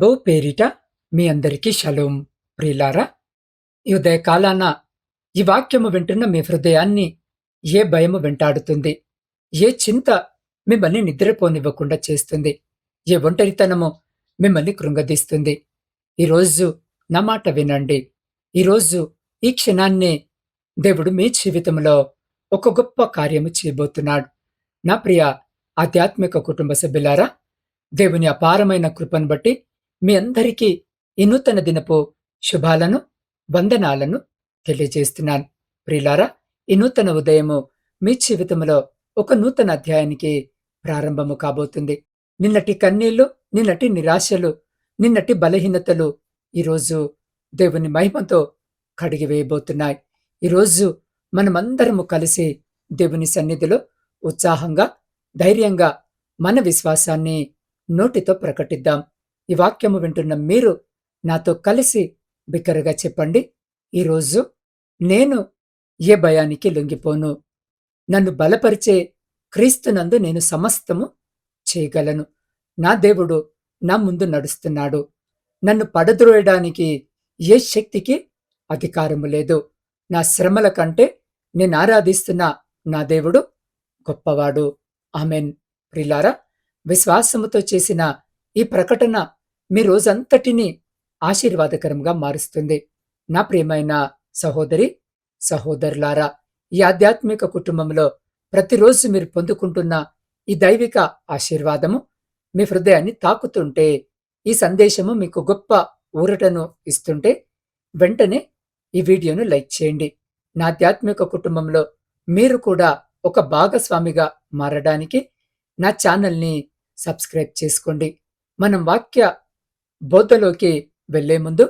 ప్రభువు పేరిట మీ అందరికీ షలోం. ప్రియులారా, ఈ ఉదయకాలాన ఈ వాక్యము వింటున్న మీ హృదయాన్ని ఏ భయము వెంటాడుతుంది, ఏ చింత మిమ్మల్ని నిద్రపోనివ్వకుండా చేస్తుంది, ఏ ఒంటరితనము మిమ్మల్ని కృంగదీస్తుంది. ఈరోజు నా మాట వినండి. ఈరోజు ఈ క్షణాన్నే దేవుడు మీ జీవితంలో ఒక గొప్ప కార్యము చేయబోతున్నాడు. నా ప్రియ ఆధ్యాత్మిక కుటుంబ సభ్యులారా, దేవుని అపారమైన కృపను బట్టి మీ అందరికీ ఈ నూతన దినపు శుభాలను, వందనాలను తెలియజేస్తున్నాను. ప్రియులారా, ఈ నూతన ఉదయము మీ జీవితంలో ఒక నూతన అధ్యాయానికి ప్రారంభము కాబోతుంది. నిన్నటి కన్నీళ్లు, నిన్నటి నిరాశలు, నిన్నటి బలహీనతలు ఈరోజు దేవుని మహిమతో కడిగివేయబోతున్నాయి. ఈరోజు మనమందరము కలిసి దేవుని సన్నిధిలో ఉత్సాహంగా, ధైర్యంగా మన విశ్వాసాన్ని నోటితో ప్రకటిద్దాం. ఈ వాక్యము వింటున్న మీరు నాతో కలిసి బిగ్గరగా చెప్పండి. ఈరోజు నేను ఏ భయానికి లొంగిపోను. నన్ను బలపరిచే క్రీస్తునందు నేను సమస్తము చేయగలను. నా దేవుడు నా ముందు నడుస్తున్నాడు. నన్ను పడద్రోయడానికి ఏ శక్తికి అధికారము లేదు. నా శ్రమల కంటే నేను ఆరాధిస్తున్న నా దేవుడు గొప్పవాడు. ఆమెన్. ప్రిలారా, విశ్వాసముతో చేసిన ఈ ప్రకటన మీ రోజంతటినీ ఆశీర్వాదకరంగా మారుస్తుంది. నా ప్రియమైన సహోదరి, సహోదరులారా, ఈ ఆధ్యాత్మిక కుటుంబంలో ప్రతిరోజు మీరు పొందుకుంటున్న ఈ దైవిక ఆశీర్వాదము మీ హృదయాన్ని తాకుతుంటే, ఈ సందేశము మీకు గొప్ప ఊరటను ఇస్తుంటే, వెంటనే ఈ వీడియోను లైక్ చేయండి. నా ఆధ్యాత్మిక కుటుంబంలో మీరు కూడా ఒక భాగస్వామిగా మారడానికి నా ఛానల్ని సబ్స్క్రైబ్ చేసుకోండి. మనం వాక్య బోధలోకి వెళ్లే ముందు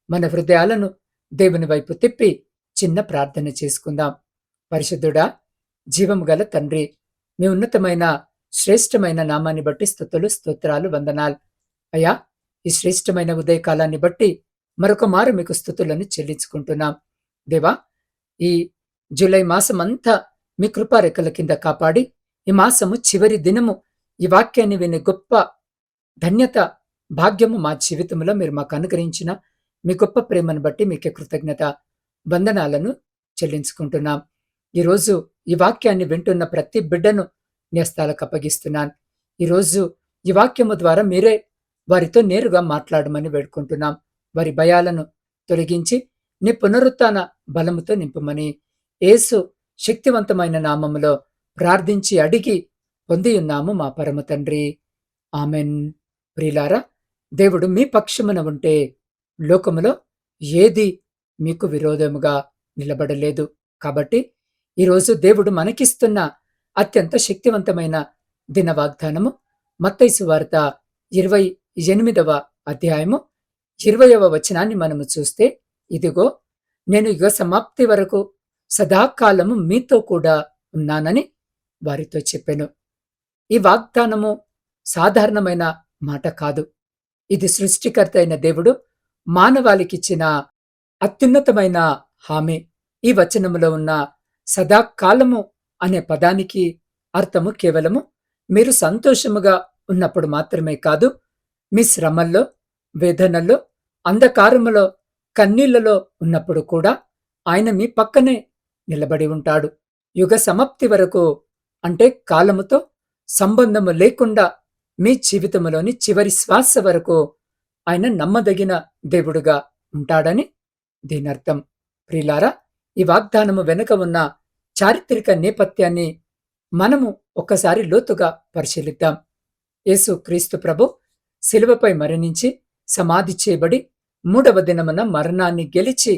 మన హృదయాలను దేవుని వైపు తిప్పి చిన్న ప్రార్థన చేసుకుందాం. పరిశుద్ధుడా, జీవము గల తండ్రి, మీ ఉన్నతమైన శ్రేష్టమైన నామాన్ని బట్టి స్తుతులు, స్తోత్రాలు, వందనాలు. అయ్యా, ఈ శ్రేష్టమైన ఉదయకాలాన్ని బట్టి మరొక మారు మీకు స్తుతులను చెల్లించుకుంటున్నాం. దేవా, ఈ జూలై మాసం అంతా మీ కృపారెక్కల కింద కాపాడి, ఈ మాసము చివరి దినము ఈ వాక్యాన్ని వినే గొప్ప ధన్యత, భాగ్యము మా జీవితంలో మీరు మాకు అనుగ్రహించిన మీ గొప్ప ప్రేమను బట్టి మీకే కృతజ్ఞత, వందనాలను చెల్లించుకుంటున్నాం. ఈరోజు ఈ వాక్యాన్ని వింటున్న ప్రతి బిడ్డను న్యస్తాలకు అప్పగిస్తున్నాను. ఈరోజు ఈ వాక్యము ద్వారా మీరే వారితో నేరుగా మాట్లాడమని వేడుకుంటున్నాం. వారి భయాలను తొలగించి నీ పునరుత్థాన బలముతో నింపమని యేసు శక్తివంతమైన నామములో ప్రార్థించి అడిగి పొందియున్నాము మా పరమ తండ్రి. ఆమెన్. ప్రియులారా, దేవుడు మీ పక్షమున ఉంటే లోకములో ఏది మీకు విరోధముగా నిలబడలేదు. కాబట్టి ఈరోజు దేవుడు మనకిస్తున్న అత్యంత శక్తివంతమైన దిన వాగ్దానము మత్తయి సువార్త 28వ అధ్యాయము 20వ వచనాన్ని మనము చూస్తే, ఇదిగో నేను యుగ సమాప్తి వరకు సదాకాలము మీతో కూడా ఉన్నానని వారితో చెప్పెను. ఈ వాగ్దానము సాధారణమైన మాట కాదు. ఇది సృష్టికర్త అయిన దేవుడు మానవాళికిచ్చిన అత్యున్నతమైన హామీ. ఈ వచనములో ఉన్న సదాకాలము అనే పదానికి అర్థము కేవలము మీరు సంతోషముగా ఉన్నప్పుడు మాత్రమే కాదు, మీ శ్రమల్లో, వేదనల్లో, అంధకారములో, కన్నీళ్లలో ఉన్నప్పుడు కూడా ఆయన మీ పక్కనే నిలబడి ఉంటాడు. యుగ సమాప్తి వరకు, అంటే కాలముతో సంబంధము లేకుండా మీ జీవితంలోని చివరి శ్వాస వరకు ఆయన నమ్మదగిన దేవుడుగా ఉంటాడని దీనర్థం. ప్రియులారా, ఈ వాగ్దానము వెనుక ఉన్న చారిత్రక నేపథ్యాన్ని మనము ఒక్కసారి లోతుగా పరిశీలిద్దాం. యేసు క్రీస్తు ప్రభు శిలువపై మరణించి సమాధి చేయబడి 3వ దినమున మరణాన్ని గెలిచి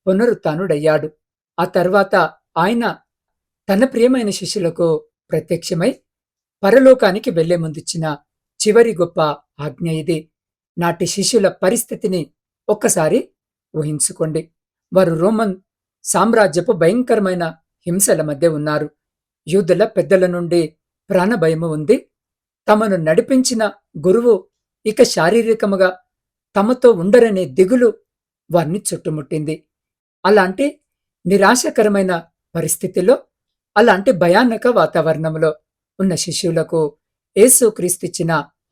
పునరుత్థానుడయ్యాడు. ఆ తర్వాత ఆయన తన ప్రియమైన శిష్యులకు ప్రత్యక్షమై పరలోకానికి వెళ్లే ముందిచ్చిన చివరి గొప్ప ఆజ్ఞ ఇది. నాటి శిష్యుల పరిస్థితిని ఒక్కసారి ఊహించుకోండి. వారు రోమన్ సామ్రాజ్యపు భయంకరమైన హింసల మధ్య ఉన్నారు. యూదుల పెద్దల నుండి ప్రాణభయము ఉంది. తమను నడిపించిన గురువు ఇక శారీరకముగా తమతో ఉండరనే దిగులు వారిని చుట్టుముట్టింది. అలాంటి నిరాశకరమైన పరిస్థితిలో, అలాంటి భయానక వాతావరణంలో ఉన్న శిష్యులకు యేసుక్రీస్తుచ్చిన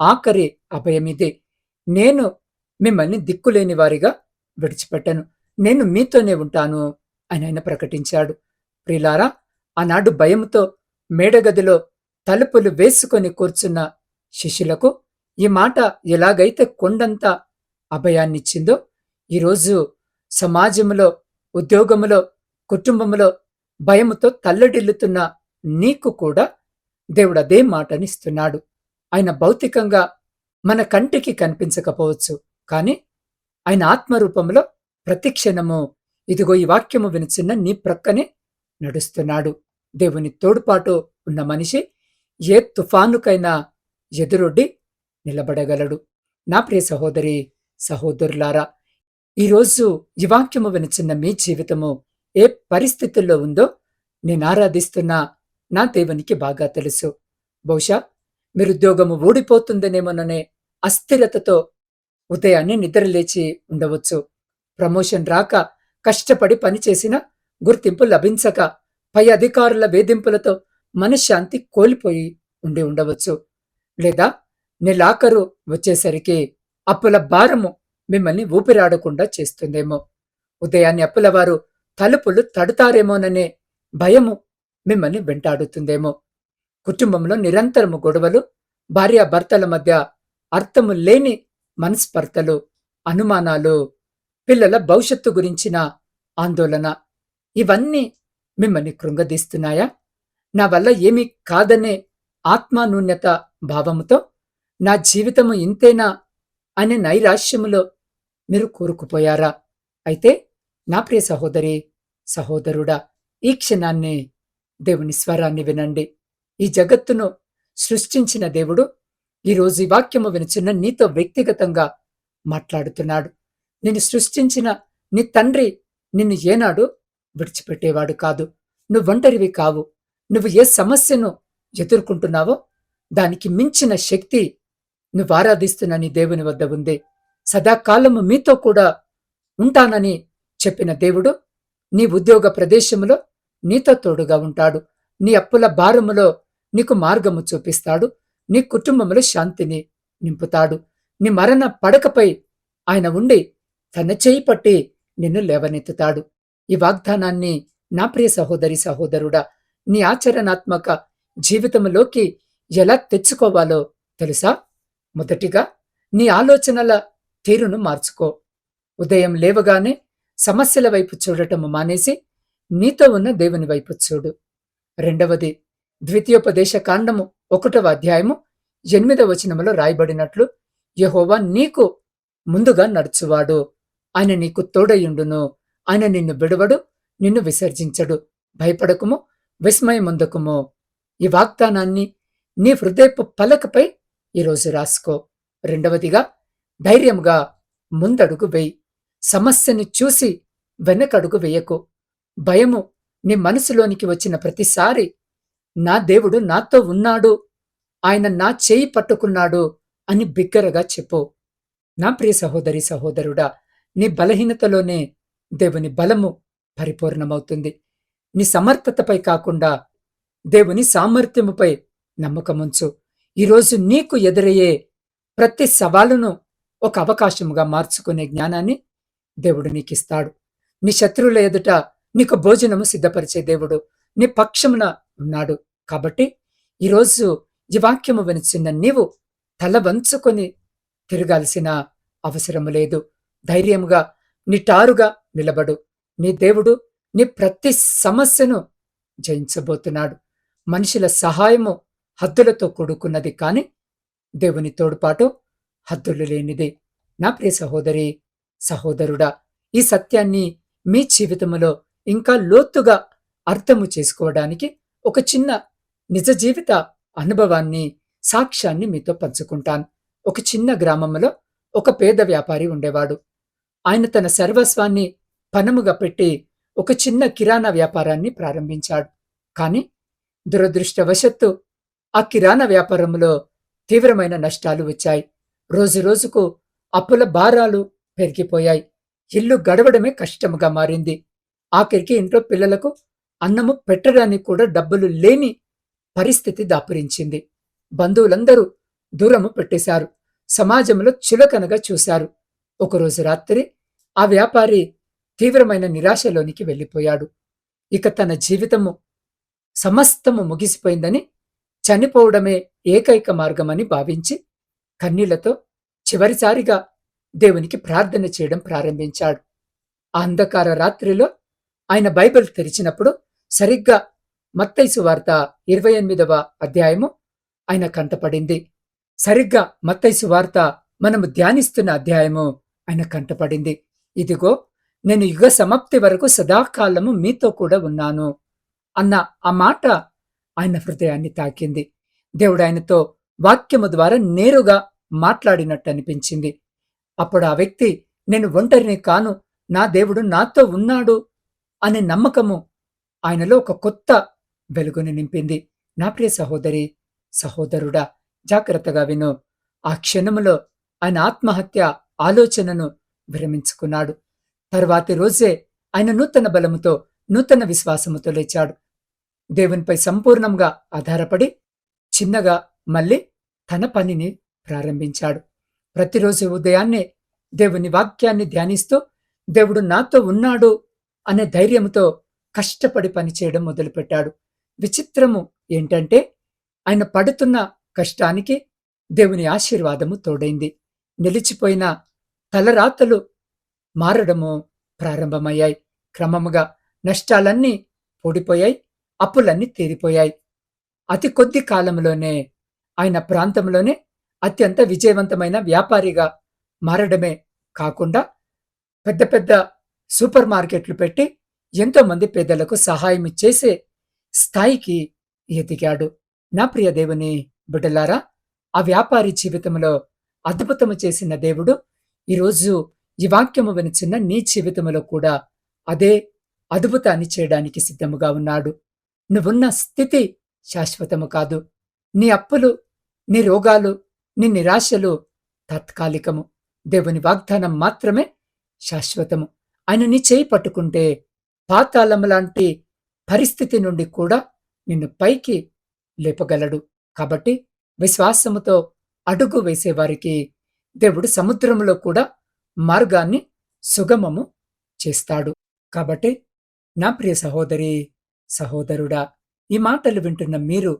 ఆఖరి అభయమిది. నేను మిమ్మల్ని దిక్కులేని వారిగా విడిచిపెట్టను. నేను మీతోనే ఉంటాను అని ఆయన ప్రకటించాడు. ప్రియులారా, ఆనాడు భయంతో మేడగదిలో తలుపులు వేసుకొని కూర్చున్న శిష్యులకు ఈ మాట ఎలాగైతే కొండంత అభయాన్నిచ్చిందో, ఈరోజు సమాజంలో, ఉద్యోగములో, కుటుంబములో భయముతో తల్లడిల్లుతున్న నీకు కూడా దేవుడు అదే మాటనిస్తున్నాడు. ఆయన భౌతికంగా మన కంటికి కనిపించకపోవచ్చు, కాని ఆయన ఆత్మరూపంలో ప్రతి క్షణము ఇదిగో ఈ వాక్యము వినుచున్న నీ ప్రక్కనే నడుస్తున్నాడు. దేవుని తోడ్పాటు ఉన్న మనిషి ఏ తుఫానుకైనా ఎదురొడ్డి నిలబడగలడు. నా ప్రియ సహోదరి, సహోదరులారా, ఈరోజు ఈ వాక్యము వినుచున్న మీ జీవితము ఏ పరిస్థితుల్లో ఉందో నేను ఆరాధిస్తున్న నా దేవునికి బాగా తెలుసు. బహుశా మీరు ఉద్యోగము ఊడిపోతుందనేమోననే అస్థిరతతో ఉదయాన్నే నిద్రలేచి ఉండవచ్చు. ప్రమోషన్ రాక కష్టపడి పనిచేసిన గుర్తింపు లభించక పై అధికారుల వేధింపులతో మనశ్శాంతి కోల్పోయి ఉండవచ్చు. లేదా నెలాఖరు వచ్చేసరికి అప్పుల భారము మిమ్మల్ని ఊపిరాడకుండా చేస్తుందేమో. ఉదయాన్నే అప్పులవారు తలుపులు తడుతారేమోననే భయము మిమ్మల్ని వెంటాడుతుందేమో. కుటుంబంలో నిరంతరము గొడవలు, భార్యాభర్తల మధ్య అర్థము లేని మనస్పర్ధలు, అనుమానాలు, పిల్లల భవిష్యత్తు గురించిన ఆందోళన, ఇవన్నీ మిమ్మల్ని కృంగదీస్తున్నాయా? నా వల్ల ఏమీ కాదనే ఆత్మానూన్యత భావముతో నా జీవితము ఇంతేనా అనే నైరాశ్యములో మీరు కూరుకుపోయారా? అయితే నా ప్రియ సహోదరి, సహోదరుడా, ఈ క్షణాన్ని దేవుని స్వరాన్ని వినండి. ఈ జగత్తును సృష్టించిన దేవుడు ఈరోజు ఈ వాక్యము వినుచున్న నీతో వ్యక్తిగతంగా మాట్లాడుతున్నాడు. నిన్ను సృష్టించిన నీ తండ్రి నిన్ను ఏనాడు విడిచిపెట్టేవాడు కాదు. నువ్వు ఒంటరివి కావు. నువ్వు ఏ సమస్యను ఎదుర్కొంటున్నావో దానికి మించిన శక్తి నువ్వు ఆరాధిస్తున్న నీ దేవుని వద్ద ఉంది. సదాకాలము మీతో కూడా ఉంటానని చెప్పిన దేవుడు నీ ఉద్యోగ ప్రదేశములో నీతో తోడుగా ఉంటాడు. నీ అప్పుల భారములో నీకు మార్గము చూపిస్తాడు. నీ కుటుంబంలో శాంతిని నింపుతాడు. నీ మరణ పడకపై ఆయన ఉండి తన చేయి పట్టి నిన్ను లేవనెత్తుతాడు. ఈ వాగ్దానాన్ని నా ప్రియ సహోదరి, సహోదరుడా, నీ ఆచరణాత్మక జీవితంలోకి ఎలా తెచ్చుకోవాలో తెలుసా? మొదటిగా నీ ఆలోచనల తీరును మార్చుకో. ఉదయం లేవగానే సమస్యల వైపు చూడటము మానేసి నీతో ఉన్న దేవుని వైపు చూడు. రెండవది, ద్వితీయోపదేశ కాండము 1వ అధ్యాయము 8వ వచనములో రాయబడినట్లు, యెహోవా నీకు ముందుగా నడుచువాడు, ఆయన నీకు తోడయుండును, ఆయన నిన్ను విడువడు, నిన్ను విసర్జించడు, భయపడకుము, విస్మయముందకుము. ఈ వాగ్దానాన్ని నీ హృదయపు పలకపై ఈరోజు రాసుకో. రెండవదిగా, ధైర్యముగా ముందడుగు వేయి. సమస్యను చూసి వెనకడుగు వేయకు. భయము నీ మనసులోనికి వచ్చిన ప్రతిసారి నా దేవుడు నాతో ఉన్నాడు, ఆయన నా చేయి పట్టుకున్నాడు అని బిగ్గరగా చెప్పు. నా ప్రియ సహోదరి, సహోదరుడా, నీ బలహీనతలోనే దేవుని బలము పరిపూర్ణమవుతుంది. నీ సమర్థతపై కాకుండా దేవుని సామర్థ్యముపై నమ్మకముంచు. ఈరోజు నీకు ఎదురయ్యే ప్రతి సవాలును ఒక అవకాశముగా మార్చుకునే జ్ఞానాన్ని దేవుడు నీకిస్తాడు. నీ శత్రువుల ఎదుట నీకు భోజనము సిద్ధపరిచే దేవుడు నీ పక్షమున ఉన్నాడు. కాబట్టి ఈరోజు ఈ వాక్యము వినుచున్న నీవు తల వంచుకొని తిరగాల్సిన అవసరము లేదు. ధైర్యముగా నిటారుగా నిలబడు. నీ దేవుడు నీ ప్రతి సమస్యను జయించబోతున్నాడు. మనుషుల సహాయము హద్దులతో కూడుకున్నది, కాని దేవుని తోడ్పాటు హద్దులు లేనిది. నా ప్రియ సహోదరి, సహోదరుడా, ఈ సత్యాన్ని మీ జీవితంలో ఇంకా లోతుగా అర్థము చేసుకోవడానికి ఒక చిన్న నిజ జీవిత అనుభవాన్ని, సాక్ష్యాన్ని మీతో పంచుకుంటాను. ఒక చిన్న గ్రామంలో ఒక పేద వ్యాపారి ఉండేవాడు. ఆయన తన సర్వస్వాన్ని పణముగా పెట్టి ఒక చిన్న కిరాణా వ్యాపారాన్ని ప్రారంభించాడు. కాని దురదృష్టవశత్తు ఆ కిరాణా వ్యాపారంలో తీవ్రమైన నష్టాలు వచ్చాయి. రోజు రోజుకు అప్పుల భారాలు పెరిగిపోయాయి. ఇల్లు గడవడమే కష్టముగా మారింది. ఆఖరికి ఇంట్లో పిల్లలకు అన్నము పెట్టడానికి కూడా డబ్బులు లేని పరిస్థితి దాపురించింది. బంధువులందరూ దూరము పెట్టేశారు. సమాజంలో చులకనగా చూశారు. ఒకరోజు రాత్రి ఆ వ్యాపారి తీవ్రమైన నిరాశలోనికి వెళ్ళిపోయాడు. ఇక తన జీవితము సమస్తము ముగిసిపోయిందని, చనిపోవడమే ఏకైక మార్గమని భావించి కన్నీళ్లతో చివరిసారిగా దేవునికి ప్రార్థన చేయడం ప్రారంభించాడు. ఆ అంధకార రాత్రిలో ఆయన బైబిల్ తెరిచినప్పుడు సరిగ్గా మత్తయి సువార్త 28వ అధ్యాయము ఆయన కంటపడింది. సరిగ్గా మత్తయి సువార్త మనము ధ్యానిస్తున్న అధ్యాయము ఆయన కంటపడింది. ఇదిగో, నేను యుగ సమాప్తి వరకు సదాకాలము మీతో కూడా ఉన్నాను అన్న ఆ మాట ఆయన హృదయాన్ని తాకింది. దేవుడు ఆయనతో వాక్యము ద్వారా నేరుగా మాట్లాడినట్టు అనిపించింది. అప్పుడు ఆ వ్యక్తి, నేను ఒంటరిని కాను, నా దేవుడు నాతో ఉన్నాడు అనే నమ్మకము ఆయనలో ఒక కొత్త వెలుగుని నింపింది. నా ప్రియ సహోదరి, సహోదరుడా, జాగ్రత్తగా విను. ఆ క్షణములో ఆయన ఆత్మహత్య ఆలోచనను విరమించుకున్నాడు. తర్వాతి రోజే ఆయన నూతన బలముతో, నూతన విశ్వాసముతో లేచాడు. దేవునిపై సంపూర్ణంగా ఆధారపడి చిన్నగా మళ్ళీ తన పనిని ప్రారంభించాడు. ప్రతిరోజు ఉదయాన్నే దేవుని వాక్యాన్ని ధ్యానిస్తూ దేవుడు నాతో ఉన్నాడు అనే ధైర్యంతో కష్టపడి పనిచేయడం మొదలుపెట్టాడు. విచిత్రము ఏంటంటే ఆయన పడుతున్న కష్టానికి దేవుని ఆశీర్వాదము తోడైంది. నిలిచిపోయిన తలరాతలు మారడము ప్రారంభమయ్యాయి. క్రమముగా నష్టాలన్నీ పూడిపోయాయి, అప్పులన్నీ తీరిపోయాయి. అతి కొద్ది కాలంలోనే ఆయన ప్రాంతంలోనే అత్యంత విజయవంతమైన వ్యాపారిగా మారడమే కాకుండా పెద్ద పెద్ద సూపర్ మార్కెట్లు పెట్టి ఎంతో మంది పేదలకు సహాయం చేసే స్థాయికి ఎదిగాడు. నా ప్రియ దేవుని బిడ్డలారా, ఆ వ్యాపారి జీవితంలో అద్భుతము చేసిన దేవుడు ఈరోజు ఈ వాక్యము వినిచిన్న నీ జీవితంలో కూడా అదే అద్భుతాన్ని చేయడానికి సిద్ధముగా ఉన్నాడు. నువ్వున్న స్థితి శాశ్వతము కాదు. నీ అప్పులు, నీ రోగాలు, నీ నిరాశలు తాత్కాలికము. దేవుని వాగ్దానం మాత్రమే శాశ్వతము. ఆయన నీ చేయి పట్టుకుంటే పాతాళం లాంటి పరిస్థితి నుండి కూడా నిన్ను పైకి లేపగలడు. కాబట్టి విశ్వాసముతో అడుగు వేసేవారికి దేవుడు సముద్రంలో కూడా మార్గాన్ని సుగమము చేస్తాడు. కాబట్టి నా ప్రియ సహోదరి, సహోదరుడా, ఈ మాటలు వింటున్న మీరు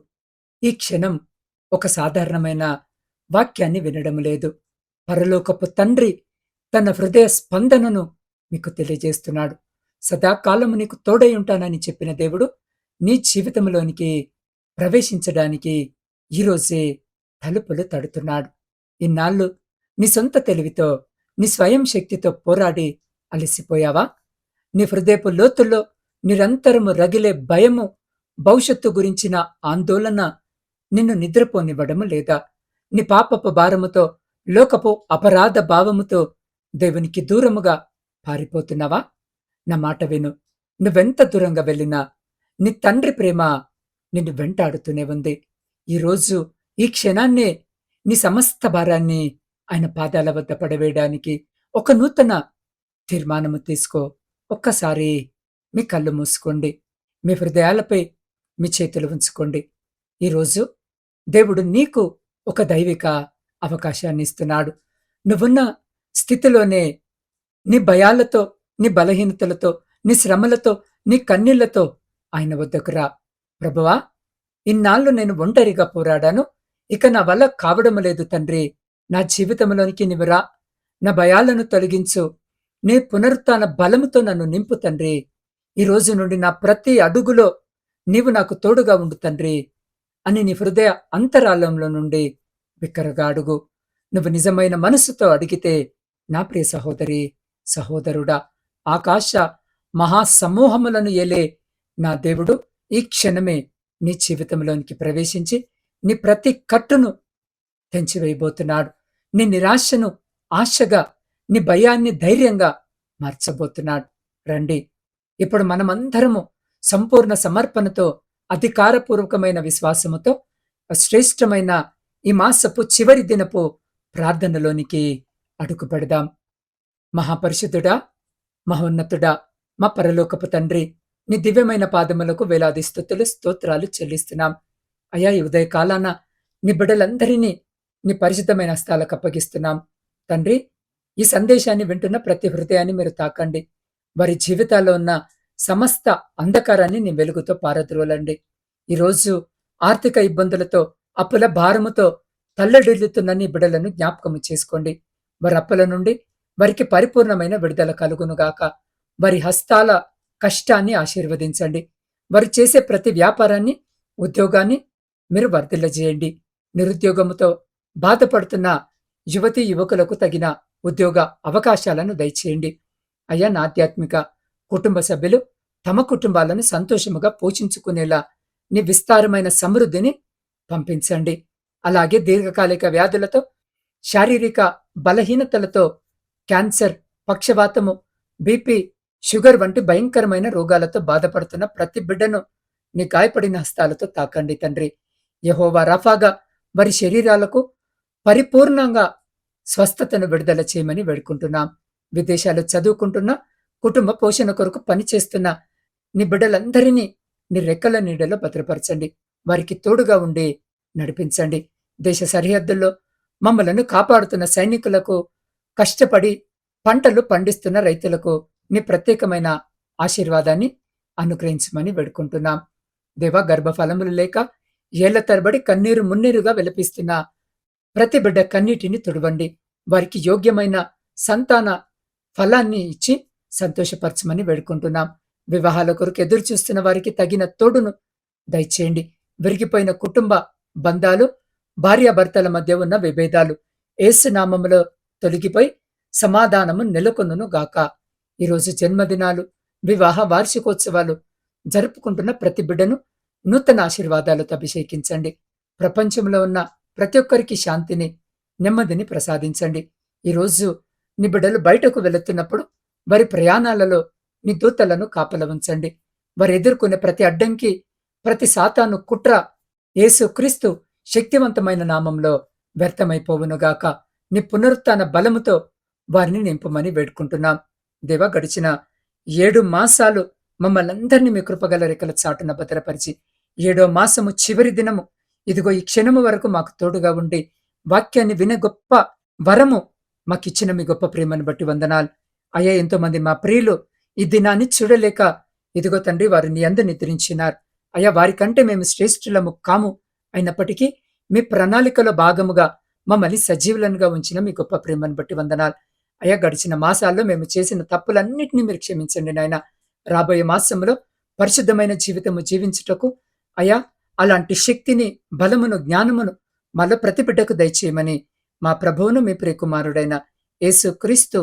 ఈ క్షణం ఒక సాధారణమైన వాక్యాన్ని వినడం లేదు. పరలోకపు తండ్రి తన హృదయ స్పందనను మీకు తెలియజేస్తున్నాడు. సదాకాలము నీకు తోడై ఉంటానని చెప్పిన దేవుడు నీ జీవితంలోనికి ప్రవేశించడానికి ఈరోజే తలుపులు తడుతున్నాడు. ఇన్నాళ్ళు నీ సొంత తెలివితో, నీ స్వయం శక్తితో పోరాడి అలసిపోయావా? నీ హృదయపు లోతుల్లో నిరంతరము రగిలే భయము, భవిష్యత్తు గురించిన ఆందోళన నిన్ను నిద్రపోనివ్వడము లేదా? నీ పాపపు భారముతో, లోకపు అపరాధ భావముతో దేవునికి దూరముగా పారిపోతున్నావా? నా మాట విను. నువ్వెంత దూరంగా వెళ్ళినా నీ తండ్రి ప్రేమ నిన్ను వెంటాడుతూనే ఉంది. ఈరోజు ఈ క్షణాన్నే నీ సమస్త భారాన్ని ఆయన పాదాల వద్ద పడవేయడానికి ఒక నూతన తీర్మానము తీసుకో. ఒక్కసారి మీ కళ్ళు మూసుకోండి, మీ హృదయాలపై మీ చేతులు ఉంచుకోండి. ఈరోజు దేవుడు నీకు ఒక దైవిక అవకాశాన్ని ఇస్తున్నాడు. నువ్వున్న స్థితిలోనే నీ భయాలతో, నీ బలహీనతలతో, నీ శ్రమలతో, నీ కన్నీళ్లతో ఆయన వద్దకు రా. ప్రభువా, ఇన్నాళ్ళు నేను ఒంటరిగా పోరాడాను, ఇక నా వల్ల కావడం లేదు తండ్రి. నా జీవితంలోనికి నీవు రా, నా భయాలను తొలగించు, నీ పునరుత్థాన బలముతో నన్ను నింపు తండ్రి. ఈ రోజు నుండి నా ప్రతి అడుగులో నీవు నాకు తోడుగా ఉండు తండ్రి అని నీ హృదయ అంతరాళంలో నుండి బిక్కరగా అడుగు. నువ్వు నిజమైన మనసుతో అడిగితే నా ప్రియ సహోదరి, సహోదరుడా, ఆకాశ మహాసమూహములను ఏలే నా దేవుడు ఈ క్షణమే నీ జీవితంలోనికి ప్రవేశించి నీ ప్రతి కట్టును తెంచివేయబోతున్నాడు. నీ నిరాశను ఆశగా, నీ భయాన్ని ధైర్యంగా మార్చబోతున్నాడు. రండి, ఇప్పుడు మనమందరము సంపూర్ణ సమర్పణతో, అధికారపూర్వకమైన విశ్వాసముతో శ్రేష్టమైన ఈ మాసపు చివరి దినపు ప్రార్థనలోనికి అడుగు పెడదాం. మహాపరిశుద్ధుడా, మహోన్నతుడా, మా పరలోకపు తండ్రి, నీ దివ్యమైన పాదములకు వేలాది స్తుతులు, స్తోత్రాలు చెల్లిస్తున్నాం. అయ్యా, ఈ ఉదయ కాలాన నీ బిడ్డలందరినీ నీ పరిశుద్ధమైన హస్తాలకు అప్పగిస్తున్నాం. తండ్రి, ఈ సందేశాన్ని వింటున్న ప్రతి హృదయాన్ని మీరు తాకండి. వారి జీవితాల్లో ఉన్న సమస్త అంధకారాన్ని నీ వెలుగుతో పారద్రోలండి. ఈరోజు ఆర్థిక ఇబ్బందులతో, అప్పుల భారముతో తల్లడిల్లుతున్న నీ బిడ్డలను జ్ఞాపకము చేసుకోండి. వారి అప్పుల నుండి వారికి పరిపూర్ణమైన విడుదల కలుగునుగాక. వారి హస్తాల కష్టాన్ని ఆశీర్వదించండి. వారు చేసే ప్రతి వ్యాపారాన్ని, ఉద్యోగాన్ని మీరు వర్ధిల్లజేయండి. నిరుద్యోగముతో బాధపడుతున్న యువతీ యువకులకు తగిన ఉద్యోగ అవకాశాలను దయచేయండి. అయ్యా, నా ఆధ్యాత్మిక కుటుంబ సభ్యులు తమ కుటుంబాలను సంతోషముగా పోషించుకునేలా నీ విస్తారమైన సమృద్ధిని పంపించండి. అలాగే దీర్ఘకాలిక వ్యాధులతో, శారీరక బలహీనతలతో, క్యాన్సర్, పక్షవాతము, బీపీ, షుగర్ వంటి భయంకరమైన రోగాలతో బాధపడుతున్న ప్రతి బిడ్డను నీ గాయపడిన హస్తాలతో తాకండి తండ్రి. యెహోవా రఫాగా వారి శరీరాలకు పరిపూర్ణంగా స్వస్థతను విడుదల చేయమని వేడుకుంటున్నాం. విదేశాలు చదువుకుంటున్న, కుటుంబ పోషణ కొరకు పనిచేస్తున్న నీ బిడ్డలందరినీ నీ రెక్కల నీడలో భద్రపరచండి. వారికి తోడుగా ఉండి నడిపించండి. దేశ సరిహద్దుల్లో మమ్మలను కాపాడుతున్న సైనికులకు, కష్టపడి పంటలు పండిస్తున్న రైతులకు నీ ప్రత్యేకమైన ఆశీర్వాదాన్ని అనుగ్రహించమని వేడుకుంటున్నాం. దేవా, గర్భఫలములు లేక ఏళ్ల తరబడి కన్నీరు మున్నీరుగా విలపిస్తున్న ప్రతి బిడ్డ కన్నీటిని తుడవండి. వారికి యోగ్యమైన సంతాన ఫలాన్ని ఇచ్చి సంతోషపరచమని వేడుకుంటున్నాం. వివాహాల కొరకు ఎదురు చూస్తున్న వారికి తగిన తోడును దయచేయండి. విరిగిపోయిన కుటుంబ బంధాలు, భార్యాభర్తల మధ్య ఉన్న విభేదాలు యేసు నామములో తొలగిపోయి సమాధానము నెలకొనును గాక. ఈరోజు జన్మదినాలు, వివాహ వార్షికోత్సవాలు జరుపుకుంటున్న ప్రతి బిడ్డను నూతన ఆశీర్వాదాలతో అభిషేకించండి. ప్రపంచంలో ఉన్న ప్రతి ఒక్కరికి శాంతిని, నెమ్మదిని ప్రసాదించండి. ఈరోజు నీ బిడ్డలు బయటకు వెళుతున్నప్పుడు వారి ప్రయాణాలలో నీ దూతలను కాపల ఉంచండి. వారు ఎదుర్కొనే ప్రతి అడ్డంకి, ప్రతి సాతాను కుట్ర యేసు క్రీస్తు శక్తివంతమైన నామంలో వ్యర్థమైపోవునుగాక. నీ పునరుత్థాన బలముతో వారిని నింపమని వేడుకుంటున్నాం. దేవా, గడిచిన 7 మాసాలు మమ్మల్నందరినీ మీ కృపగల రెక్కల చాటున భద్రపరిచి 7వ మాసము చివరి దినము ఇదిగో ఈ క్షణము వరకు మాకు తోడుగా ఉండి వాక్యాన్ని వినే గొప్ప వరము మాకిచ్చిన మీ గొప్ప ప్రేమను బట్టి వందనాలు. అయ్యా, ఎంతో మంది మా ప్రియులు ఈ దినాన్ని చూడలేక ఇదిగో తండ్రి వారు నీ యందు నిద్రించినారు. అయ్యా, వారికంటే మేము శ్రేష్ఠులము కాము. అయినప్పటికీ మీ ప్రణాళికలో భాగముగా మమ్మల్ని సజీవులనుగా ఉంచిన మీ గొప్ప ప్రేమను బట్టి వందనాలు. అయ్యా, గడిచిన మాసాల్లో మేము చేసిన తప్పులన్నింటినీ మీరు క్షమించండి నాయన. రాబోయే మాసంలో పరిశుద్ధమైన జీవితము జీవించుటకు అయ్యా అలాంటి శక్తిని, బలమును, జ్ఞానమును మళ్ళా ప్రతి బిడ్డకు దయచేయమని మా ప్రభువును, మీ ప్రియకుమారుడైన యేసు క్రీస్తు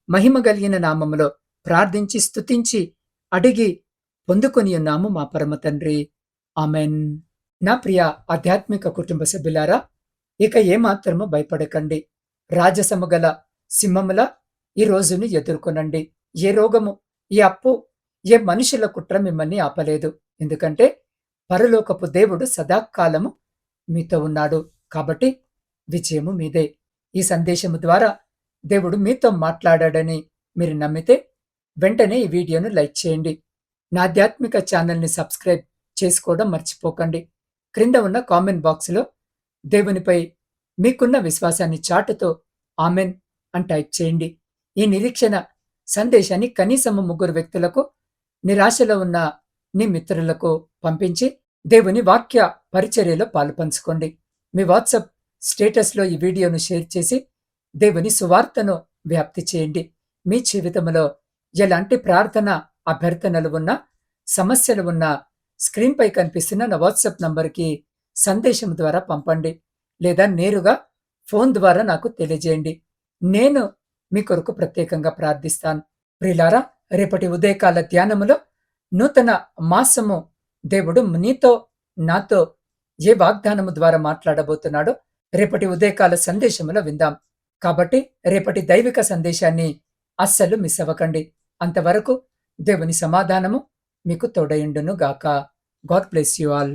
మహిమ కలిగిన నామములో ప్రార్థించి స్తుతించి అడిగి పొందుకొని ఉన్నాము మా పరమ తండ్రి. ఆమెన్. నా ప్రియ ఆధ్యాత్మిక కుటుంబ సభ్యులారా, ఇక ఏమాత్రము భయపడకండి. రాజసము గల సింహముల ఈ రోజును ఎదుర్కొనండి. ఏ రోగము, ఏ అప్పు, ఏ మనుషుల కుట్ర మిమ్మల్ని ఆపలేదు. ఎందుకంటే పరలోకపు దేవుడు సదాకాలము మీతో ఉన్నాడు. కాబట్టి విజయము మీదే. ఈ సందేశము ద్వారా దేవుడు మీతో మాట్లాడాడని మీరు నమ్మితే వెంటనే ఈ వీడియోను లైక్ చేయండి. నా ఆధ్యాత్మిక ఛానల్ని సబ్స్క్రైబ్ చేసుకోవడం మర్చిపోకండి. క్రింద ఉన్న కామెంట్ బాక్స్లో దేవునిపై మీకున్న విశ్వాసాన్ని చాటుతో ఆమెన్ అని టైప్ చేయండి. ఈ నిరీక్షణ సందేశాన్ని కనీసము 3 వ్యక్తులకు, నిరాశలో ఉన్న నీ మిత్రులకు పంపించి దేవుని వాక్య పరిచర్యలో పాలుపంచుకోండి. మీ వాట్సాప్ స్టేటస్లో ఈ వీడియోను షేర్ చేసి దేవుని సువార్తను వ్యాప్తి చేయండి. మీ జీవితంలో ఎలాంటి ప్రార్థన అభ్యర్థనలు ఉన్నా, సమస్యలు ఉన్నా స్క్రీన్పై కనిపిస్తున్న నా వాట్సాప్ నంబర్కి సందేశం ద్వారా పంపండి. లేదా నేరుగా ఫోన్ ద్వారా నాకు తెలియజేయండి. నేను మీ కొరకు ప్రత్యేకంగా ప్రార్థిస్తాను. ప్రియులారా, రేపటి ఉదయకాల ధ్యానములో నూతన మాసము దేవుడు నీతో, నాతో ఏ వాగ్దానము ద్వారా మాట్లాడబోతున్నాడో రేపటి ఉదయకాల సందేశములో విందాం. కాబట్టి రేపటి దైవిక సందేశాన్ని అస్సలు మిస్ అవ్వకండి. అంతవరకు దేవుని సమాధానము మీకు తోడయుండును గాక. God bless you all.